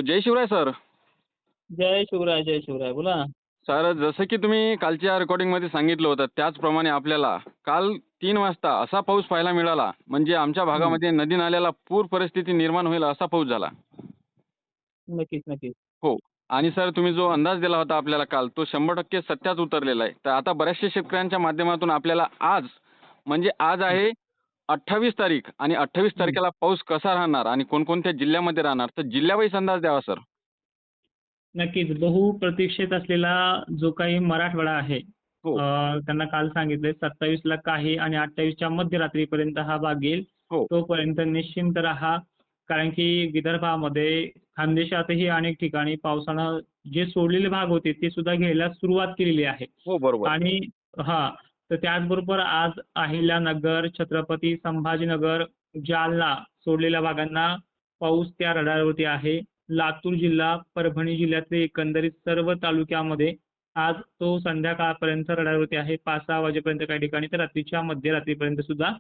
जय Shivray sir. जय शिवराय, जय शिवराय. बोला ना. Sir जसं की तुम्ही कालच्या रेकॉर्डिंगमध्ये सांगितलं होतं त्याचप्रमाणे आपल्याला काल 3 वाजता असा पाऊस पाहायला मिळाला, म्हणजे आमच्या हं. भागामध्ये नदी-नाल्याला पूर परिस्थिती निर्माण होईल असा पाऊस झाला. नक्कीच, नक्कीच. हो. आणि सर तुम्ही जो अंदाज दिला होता आपल्याला काल तो 100% सत्यात उतरलेला आहे. तर आता बऱ्याचशा शेतकऱ्यांच्या माध्यमातून आपल्याला आज म्हणजे आज हं, आहे 28 तारीख आणि 28 हं. तारखेला पाऊस कसा राहणार आणि कोणकोणत्या जिल्ह्यामध्ये राहणार, तर जिल्ह्यावाईज अंदाज द्यावा सर. नक्कीच. बहुप्रतीक्षित असलेला जो काही मराठवाडा आहे, हो, त्यांना काल सांगितलंय 27 ला काही आणि 28 च्या मध्यरात्रीपर्यंत हा भाग येईल. हो. तोपर्यंत निश्चिंत राहा. कारण की विदर्भामध्ये, खानदेशातही अनेक ठिकाणी पावसानं जे सोडलेले भाग होते ते सुद्धा घ्यायला सुरुवात केलेली आहे. हो, बरोबर. आणि हां, तर त्याचबरोबर आज अहिल्यानगर, छत्रपती संभाजीनगर, जालना सोडलेल्या भागांना पाऊस त्या रडारवरती आहे. लातूर जिल्हा, परभणी जिल्ह्यातले एकंदरीत सर्व तालुक्यामध्ये आज तो संध्याकाळपर्यंत रडारवरती आहे. 5-6 वाजेपर्यंत काही ठिकाणी तर रात्रीच्या मध्यरात्रीपर्यंत सुद्धा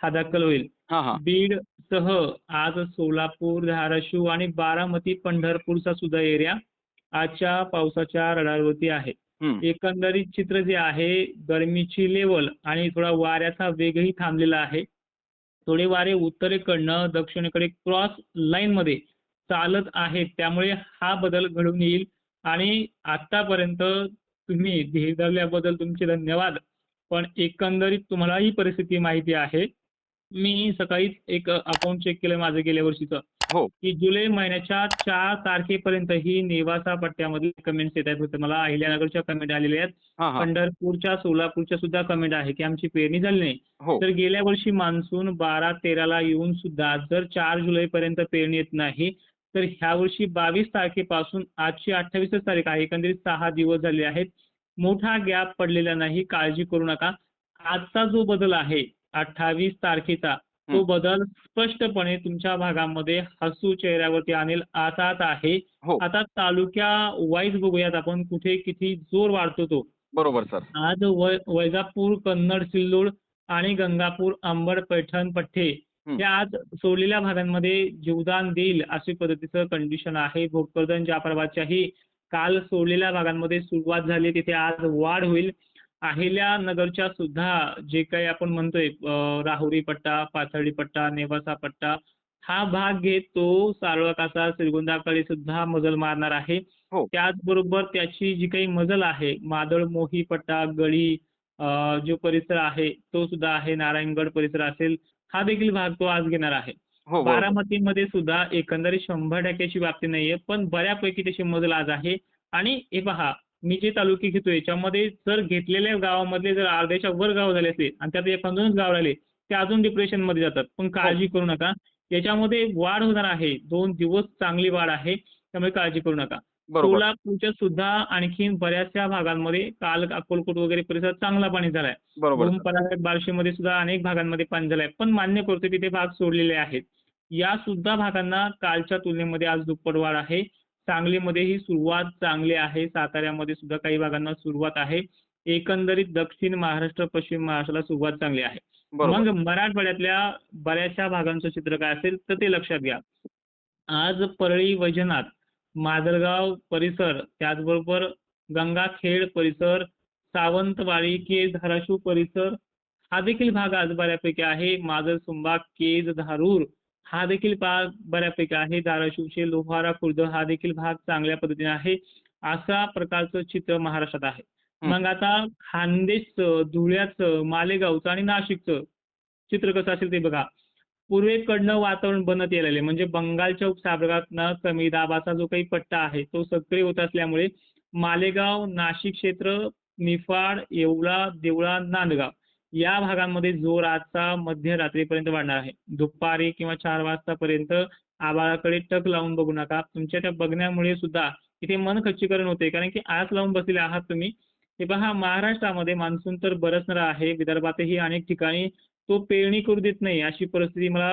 हा दाखल होईल. हां, हां. बीडसह आज सोलापूर, धाराशिव आणि बारामती, पंढरपूरचा सुद्धा एरिया आजच्या पावसाच्या रडारवरती आहे. हं. एकंदरीत चित्र जे आहे गरमीची लेव्हल आणि थोडा वाऱ्याचा वेगही थांबलेला आहे. थोडे वारे उत्तरेकडनं दक्षिणेकडे क्रॉस लाईनमध्ये चालत आहेत. त्यामुळे हा बदल घडून येईल आणि आत्तापर्यंत तुम्ही धीर धरल्याबद्दल तुमचे धन्यवाद. पण एकंदरीत तुम्हाला ही परिस्थिती माहिती आहे. मी सकाळीच एक अकाउंट चेक केलं माझं गेल्या वर्षीचं, हो. की जुलै महिन्याच्या 4 तारखेपर्यंतही नेवासा पट्ट्यामध्ये कमेंट्स येत आहेत. फक्त मला अहिल्यानगरच्या कमेंट आलेल्या आहेत. हां, हां. पंढरपूरच्या, सोलापूरच्या सुद्धा कमेंट आहे, की आमची पेरणी झाली नाही. हो. तर गेल्या वर्षी मान्सून 12-13 ला येऊन सुद्धा जर 4 जुलैपर्यंत पेरणी येत नाही, तर ह्यावर्षी 22 तारखेपासून आजची 28च तारीख आहे. एकंदरीत 6 दिवस झाले आहेत. मोठा गॅप पडलेला नाही. काळजी करू नका. आजचा जो बदल आहे 28 तारखेचा, हं. तो बदल स्पष्टपणे तुमच्या भागामध्ये हसू चेहऱ्यावरती आणेल असाच आहे. हो. आता तालुक्या वाईज बघूयात आपण कुठे किती जोर वाढतो तो. बरोबर सर. आज वैजापूर, कन्नड, सिल्लोड आणि गंगापूर, अंबड, पैठण, पठ्ठे हं. या आज सोडलेल्या भागांमध्ये जीवदान देईल अशी पद्धतीचं कंडिशन आहे. भोकरदन, जाफराबादच्याही काल सोडलेल्या भागांमध्ये सुरुवात झाली. तिथे आज वाढ होईल. अहिल्यानगरच्या सुद्धा जे काही आपण म्हणतोय राहुरी पट्टा, पाथर्डी पट्टा, नेवासा पट्टा हा भाग घेत तो सारोळा कासा, श्रीगोंदाकडे सुद्धा मजल मारणार आहे. हो. त्याचबरोबर त्याची जी काही मजल आहे, मादळ, मोही पट्टा, गडी जो परिसर आहे तो सुद्धा आहे. नारायणगड परिसर असेल, हा देखील भाग तो आज घेणार आहे. हो, बरोबर. बारामतीमध्ये सुद्धा एकंदरीत 100% ची व्याप्ती नाहीये, पण बऱ्यापैकी त्याची मजल आज आहे. आणि हे पहा, मी जे तालुके घेतोय याच्यामध्ये जर घेतलेल्या गावामधले जर अर्ध्याच्या वर गाव झाले असते आणि त्यात 1-2च गाव राहिले, ते अजून डिप्रेशनमध्ये जातात. पण हो. काळजी करू नका. याच्यामध्ये वाढ होणार आहे. 2 दिवस चांगली वाढ आहे. त्यामुळे काळजी करू नका. बरोबर. सोलापूरच्या सुद्धा आणखीन बऱ्याचशा भागांमध्ये काल अक्कलकोट वगैरे परिसरात चांगला पाणी झालाय. बरोबर भूम, सर. परांजपे, बार्शीमध्ये सुद्धा अनेक भागांमध्ये पाणी झालंय. पण मान्य करतो तिथे भाग सोडलेले आहेत. या सुद्धा भागांना कालच्या तुलनेमध्ये आज दुप्पट वाढ आहे. सांगलीमध्येही सुरुवात चांगली आहे. साताऱ्यामध्ये सुद्धा काही भागांना सुरुवात आहे. एकंदरीत दक्षिण महाराष्ट्र, पश्चिम महाराष्ट्राला सुरुवात चांगली आहे. बरोबर. मग मराठवाड्यातल्या बऱ्याचशा भागांचं चित्र काय असेल तर ते लक्षात घ्या. आज परळी वैजनाथ, माजलगाव परिसर, त्याचबरोबर गंगाखेड परिसर, सावंतवाडी, केज, धाराशिव परिसर हा देखील भाग आज बऱ्यापैकी आहे. माजलसुंबा, केज, धारूर हा देखील भाग बऱ्यापैकी आहे. धाराशिवचे लोहारा, खुर्द हा देखील भाग चांगल्या पद्धतीने आहे. अशा प्रकारचं चित्र महाराष्ट्रात आहे. हं. मग आता खानदेशचं, धुळ्याचं, मालेगावचं आणि नाशिकचं चित्र कसं असेल ते बघा. पूर्वेकडनं वातावरण बनत यायला लागले. म्हणजे बंगालच्या उपसागरातनं कमी दाबाचा जो काही पट्टा आहे तो सक्रिय होत असल्यामुळे मालेगाव, नाशिक क्षेत्र, निफाड, येवला, देवळा, नांदगाव या भागांमध्ये जोर आजचा मध्यरात्रीपर्यंत वाढणार आहे. दुपारी किंवा 4 वाजतापर्यंत आभाळाकडे टक लावून बघू नका. तुमच्या त्या बघण्यामुळे सुद्धा इथे मन खच्चीकरण होते. कारण की आस लावून बसलेले आहात तुम्ही. हे पहा, महाराष्ट्रामध्ये मान्सून तर बरसणार आहे. विदर्भातही अनेक ठिकाणी तो पेरणी करू देत नाही अशी परिस्थिती मला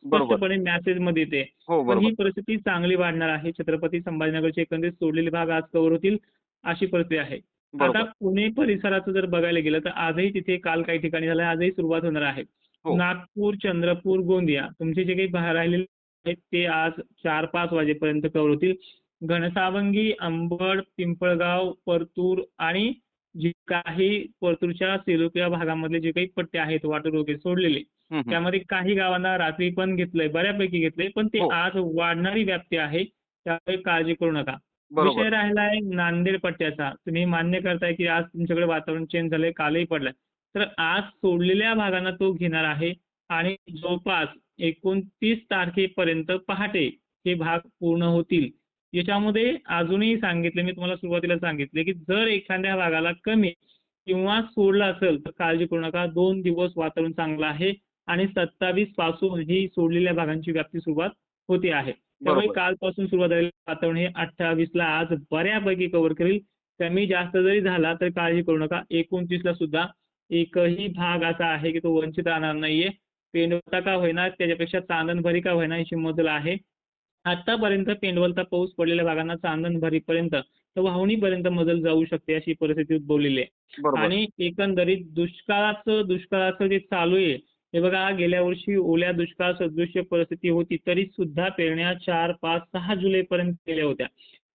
बरोबर. स्पष्टपणे मेसेजमध्ये येते. हो, पण ही बरोबर. परिस्थिती चांगली वाढणार आहे. छत्रपती संभाजीनगरचे एकंदरीत सोडलेले भाग आज कव्हर होतील अशी परिस्थिती आहे. आता बरोबर. पुणे परिसराचं जर बघायला गेलं तर आजही तिथे काल काही ठिकाणी झालं, आजही सुरुवात होणार आहे. हो. नागपूर, चंद्रपूर, गोंदिया तुमचे जे काही राहिलेले आहेत ते आज 4-5 वाजेपर्यंत कव्हर होतील. घनसावंगी, अंबड, पिंपळगाव, परतूर आणि जे काही परतूरच्या सेलुकी भागामधले जे काही पट्टे आहेत वॉटर वगैरे सोडलेले, हं, हं. त्यामध्ये काही गावांना रात्री पण घेतलंय, बऱ्यापैकी घेतलंय, पण ते हो. आज वाढणारी व्याप्ती आहे, त्यामुळे काळजी करू नका. बरोबर. विषय राहिला आहे नांदेड पट्ट्याचा. तुम्ही मान्य करताय की आज तुमच्याकडे वातावरण चेंज झालंय, कालही पडलाय. तर आज सोडलेल्या भागांना तो घेणार आहे आणि जवळपास 29 तारखेपर्यंत पहाटे हे भाग पूर्ण होतील. याच्यामध्ये अजूनही सांगितले, मी तुम्हाला सुरुवातीला सांगितले, की जर एखाद्या भागाला कमी किंवा सोडला असेल तर काळजी करू नका. 2 दिवस वातावरण चांगलं आहे आणि 27 पासून ही सोडलेल्या भागांची व्याप्ती सुरुवात होते आहे. त्यामुळे बरोबर. कालपासून सुरुवात झालेलं वातावरण हे 28ला आज बऱ्यापैकी कव्हर करेल. कमी जास्त जरी झाला तर काळजी करू नका. 29ला सुद्धा एकही भाग असा आहे की तो वंचित राहणार नाहीये. पेंडवता का होईना, त्याच्यापेक्षा चांदणभरी का होईना याची मजल आहे. आतापर्यंत पेंडवलचा पाऊस पडलेल्या भागांना चांदणभरीपर्यंत तर वाहुणीपर्यंत मजल जाऊ शकते अशी परिस्थिती उद्भवलेली आहे. बरोबर. आणि एकंदरीत दुष्काळाचं जे चालू आहे, हे बघा गेल्या वर्षी ओल्या दुष्काळ सदृश्य परिस्थिती होती तरी सुद्धा पेरण्या 4, 5, 6 जुलैपर्यंत केल्या होत्या.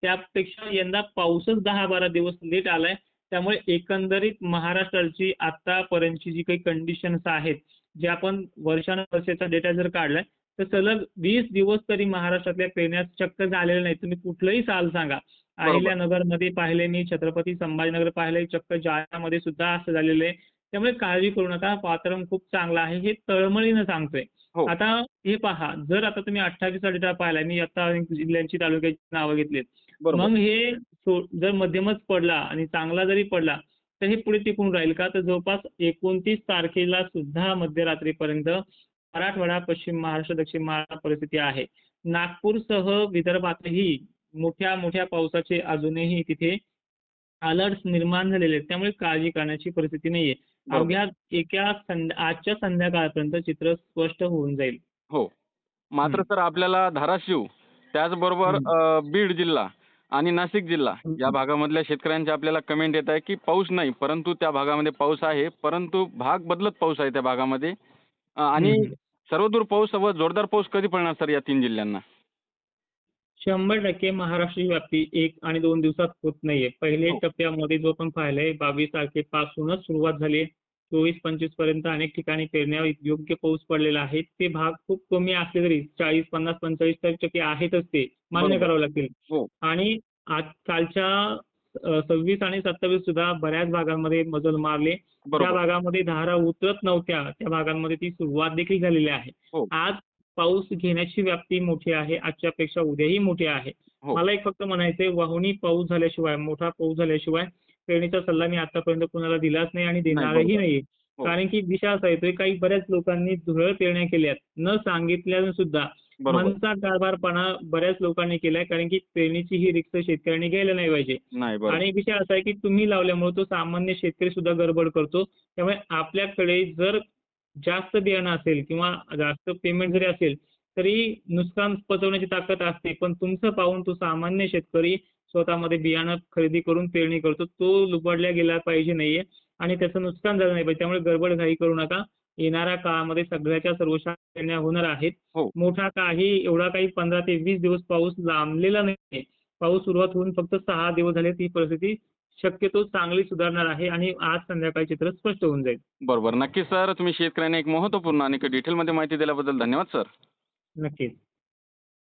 त्यापेक्षा यंदा पाऊसच 10-12 दिवस लेट आलाय. त्यामुळे एकंदरीत महाराष्ट्राची आतापर्यंतची जी काही कंडिशन्स आहेत, जे आपण वर्षानुवर्षाचा डेटा जर काढलाय, तर सलग 20 दिवस तरी महाराष्ट्रातल्या पेरण्या चक्क झालेल्या नाहीत. तुम्ही कुठलंही साल सांगा. बरोबर. अहिल्यानगरमध्ये पाहिले, मी छत्रपती संभाजीनगर पाहिले, चक्क जालन्यामध्ये सुद्धा असं झालेलं आहे. त्यामुळे काळजी करू नका. वातावरण खूप चांगलं आहे. हे तळमळीनं सांगतोय. हो. आता हे पहा, जर आता तुम्ही 28चा डेटा पाहिला, मी आता अनेक जिल्ह्यांची तालुक्याची नावं घेतलीत. बरोबर. मग हे जर मध्यमच पडला आणि चांगला जरी पडला, तर हे पुढे टिकून राहील का? तर जवळपास 29 तारखेला सुद्धा मध्यरात्रीपर्यंत मराठवाडा, पश्चिम महाराष्ट्र, दक्षिण महाराष्ट्र परिस्थिती आहे. नागपूरसह विदर्भातही मोठ्या मोठ्या पावसाचे अजूनही तिथे अलर्ट्स निर्माण झालेले आहेत. त्यामुळे काळजी करण्याची परिस्थिती नाहीये. बरोबर. अवघ्या आजच्या संध्याकाळपर्यंत चित्र स्पष्ट होऊन जाईल. हो. मात्र हं. सर आपल्याला धाराशिव, त्याचबरोबर हं. बीड जिल्हा आणि नाशिक जिल्हा या हं. भागामधल्या शेतकऱ्यांच्या आपल्याला कमेंट येत आहे, की पाऊस नाही, परंतु त्या भागामध्ये पाऊस आहे, परंतु भाग बदलत पाऊस आहे त्या भागामध्ये. आणि हं. सर्वदूर पाऊस व जोरदार पाऊस कधी पडणार सर या 3 जिल्ह्यांना? 100% महाराष्ट्र व्याप्ती 1 आणि 2 दिवसात होत नाहीये. पहिल्या हो. टप्प्यामध्ये जो आपण पाहिलंय 22 तारखेपासूनच सुरुवात झाली आहे. 24-25 पर्यंत अनेक ठिकाणी पेरण्या योग्य पाऊस पडलेला आहे. ते भाग खूप कमी असले तरी 40, 50, 45% आहेतच ते. मान्य बरोबर. करावं लागतील. हो. आणि आज कालच्या 26 आणि 27 सुद्धा बऱ्याच भागांमध्ये मजल मारले. ज्या बरोबर. भागामध्ये धारा उतरत नव्हत्या, त्या भागांमध्ये ती सुरुवात देखील झालेली आहे. हो. आज पाऊस घेण्याची व्याप्ती मोठी आहे. आजच्यापेक्षा उद्याही मोठी आहे. हो. मला एक फक्त म्हणायचंय, वाहुनी पाऊस झाल्याशिवाय, मोठा पाऊस झाल्याशिवाय पेरणीचा सल्ला मी आतापर्यंत कुणाला दिलाच नाही आणि नाही, देणारही बरोबर. नाहीये. हो. कारण की विषय असा येतोय, काही बऱ्याच लोकांनी धुरळ पेरण्या केल्यात. न सांगितल्यानं सुद्धा बरोबर. मनचा कारभारपणा बऱ्याच लोकांनी केलाय. कारण की पेरणीची ही रिस्क शेतकऱ्यांनी घ्यायला नाही पाहिजे. नाही, बरोबर. आणि विषय असा आहे की तुम्ही लावल्यामुळे तो सामान्य शेतकरी सुद्धा गडबड करतो. त्यामुळे आपल्याकडे जर जास्त बियाणं असेल किंवा जास्त पेमेंट जरी असेल, तरी नुकसान पचवण्याची ताकद असते. पण तुमचं पाहून तो सामान्य शेतकरी स्वतःमध्ये बियाणं खरेदी करून पेरणी करतो. तो लुबाडला गेला पाहिजे नाहीये आणि त्याचं नुकसान झालं नाही पाहिजे. त्यामुळे गडबडघाई करू नका. येणाऱ्या काळामध्ये सगळ्याच्या सर्व पेरण्या होणार आहेत. हो. मोठा एवढा काही 15 ते 20 दिवस पाऊस लांबलेला नाहीये. पाऊस सुरुवात होऊन फक्त 6 दिवस झाले. ती परिस्थिती शक्यतो चांगली सुधारणार आहे आणि आज संध्याकाळी चित्र स्पष्ट होऊन जाईल. बरोबर. नक्कीच सर, तुम्ही शेतकऱ्यांना एक महत्त्वपूर्ण आणि डिटेलमध्ये माहिती दिल्याबद्दल धन्यवाद सर. नक्कीच.